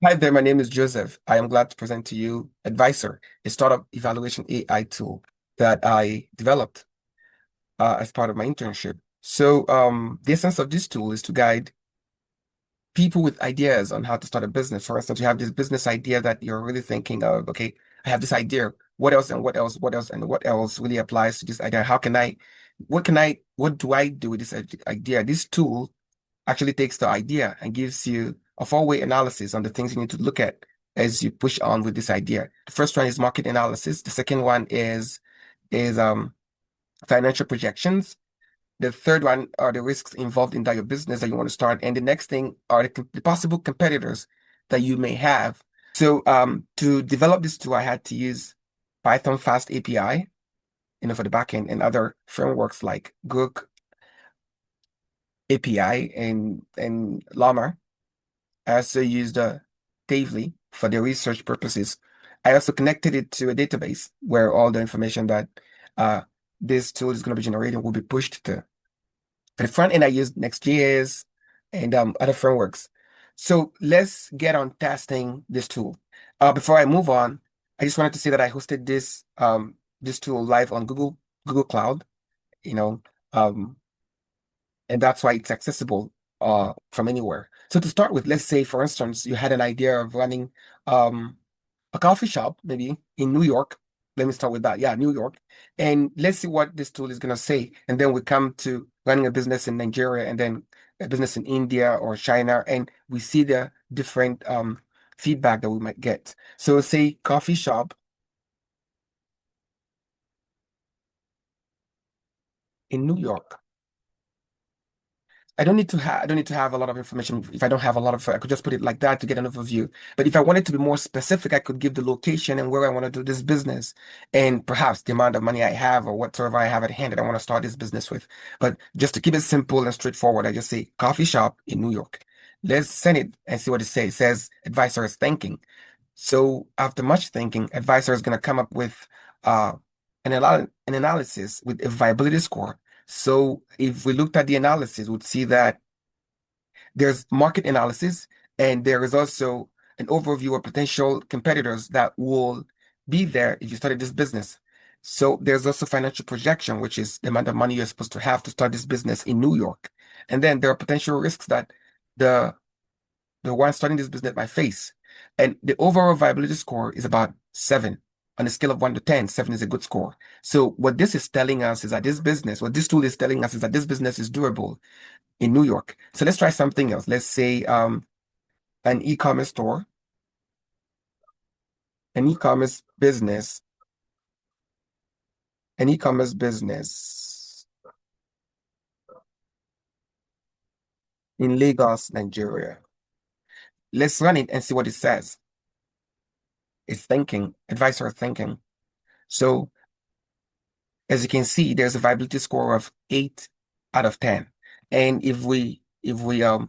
Hi there, my name is Joseph. I am glad to present to you Advisor, a startup evaluation AI tool that I developed as part of my internship. The essence of this tool is to guide people with ideas on how to start a business. For instance, you have this business idea that you're really thinking of, okay, I have this idea. What else and what else, what else and what else really applies to this idea? What do I do with this idea? This tool actually takes the idea and gives you a four-way analysis on the things you need to look at as you push on with this idea. The first one is market analysis. The second one is financial projections. The third one are the risks involved in that your business that you want to start. And the next thing are the possible competitors that you may have. To develop this tool, I had to use Python Fast API, for the backend and other frameworks like Gook API and Llama. I also used Tavely for the research purposes. I also connected it to a database where all the information that uh, this tool is going to be generating will be pushed to. For the front end, I used Next.js and other frameworks. So let's get on testing this tool. Before I move on, I just wanted to say that I hosted this tool live on Google Cloud, you know, um, and that's why it's accessible from anywhere. So to start with, let's say, for instance, you had an idea of running um, a coffee shop, maybe in New York. Let me start with that. Yeah, New York. And let's see what this tool is going to say. And then we come to running a business in Nigeria and then a business in India or China. And we see the different feedback that we might get. So say coffee shop in New York. I don't need to have a lot of information. If I don't have a lot of, I could just put it like that to get an overview. But if I wanted to be more specific, I could give the location and where I want to do this business and perhaps the amount of money I have or whatever I have at hand that I want to start this business with. But just to keep it simple and straightforward, I just say coffee shop in New York. Let's send it and see what it says. It says advisor is thinking. So after much thinking, advisor is going to come up with uh, an analysis with a viability score. So if we looked at the analysis, we'd see that there's market analysis and there is also an overview of potential competitors that will be there if you started this business. So there's also financial projection, which is the amount of money you're supposed to have to start this business in New York. And then there are potential risks that the the one starting this business might face. And the overall viability score is about 7. On a scale of 1 to 10, 7 is a good score. So what this is telling us is that what this tool is telling us is that this business is durable in New York. So let's try something else. Let's say an e-commerce store, an e-commerce business, an e-commerce business in Lagos, Nigeria. Let's run it and see what it says. It's thinking, advisor thinking. So as you can see, there's a viability score of 8 out of 10. And if we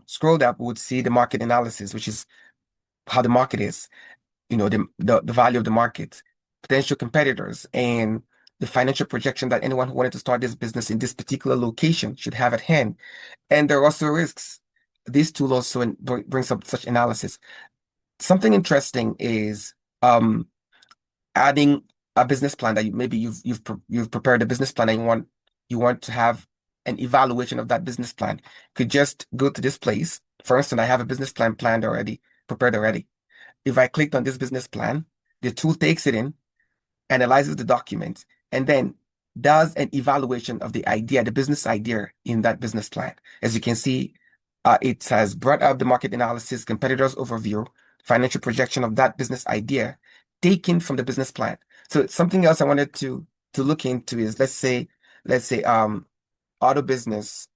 scrolled up, we would see the market analysis, which is how the market is, the value of the market, potential competitors, and the financial projection that anyone who wanted to start this business in this particular location should have at hand. And there are also risks. This tool also brings up such analysis. Something interesting is adding a business plan that you've prepared a business plan and you want to have an evaluation of that business plan. Could just go to this place. For instance, I have a business plan planned already, prepared already. If I clicked on this business plan, the tool takes it in, analyzes the document, and then does an evaluation of the business idea in that business plan. As you can see, it has brought up the market analysis, competitors overview, financial projection of that business idea taken from the business plan. So something else I wanted to look into is let's say auto business,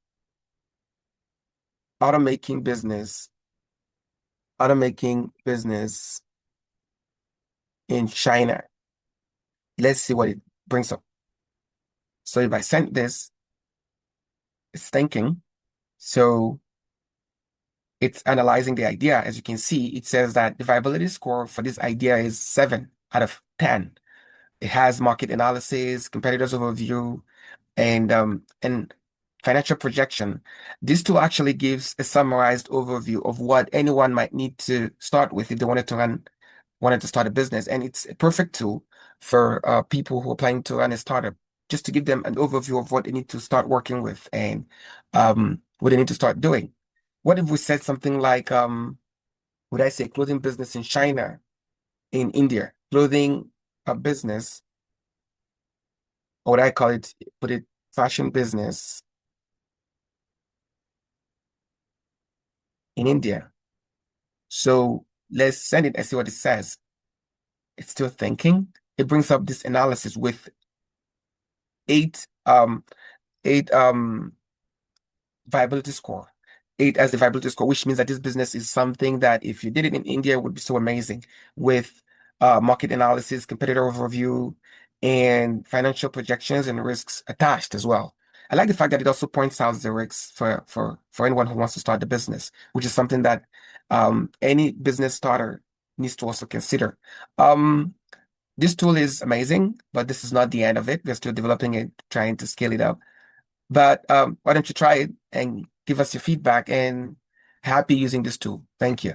automaking business, automaking business in China. Let's see what it brings up. So if I send this, it's thinking. So it's analyzing the idea. As you can see, it says that the viability score for this idea is 7 out of 10. It has market analysis, competitors overview, and financial projection. This tool actually gives a summarized overview of what anyone might need to start with if they wanted to start a business. And it's a perfect tool for people who are planning to run a startup, just to give them an overview of what they need to start working with and what they need to start doing. What if we said something like, would I say clothing business in China, in India, clothing business, or would I call it, put it fashion business in India? So let's send it and see what it says. It's still thinking. It brings up this analysis with eight um eight viability score. Eight as the viability score, which means that this business is something that if you did it in India would be so amazing with market analysis, competitor overview, and financial projections and risks attached as well. I like the fact that it also points out the risks for anyone who wants to start the business, which is something that any business starter needs to also consider. Um, this tool is amazing, but this is not the end of it. We're still developing it, trying to scale it up. But why don't you try it and give us your feedback and happy using this tool. Thank you.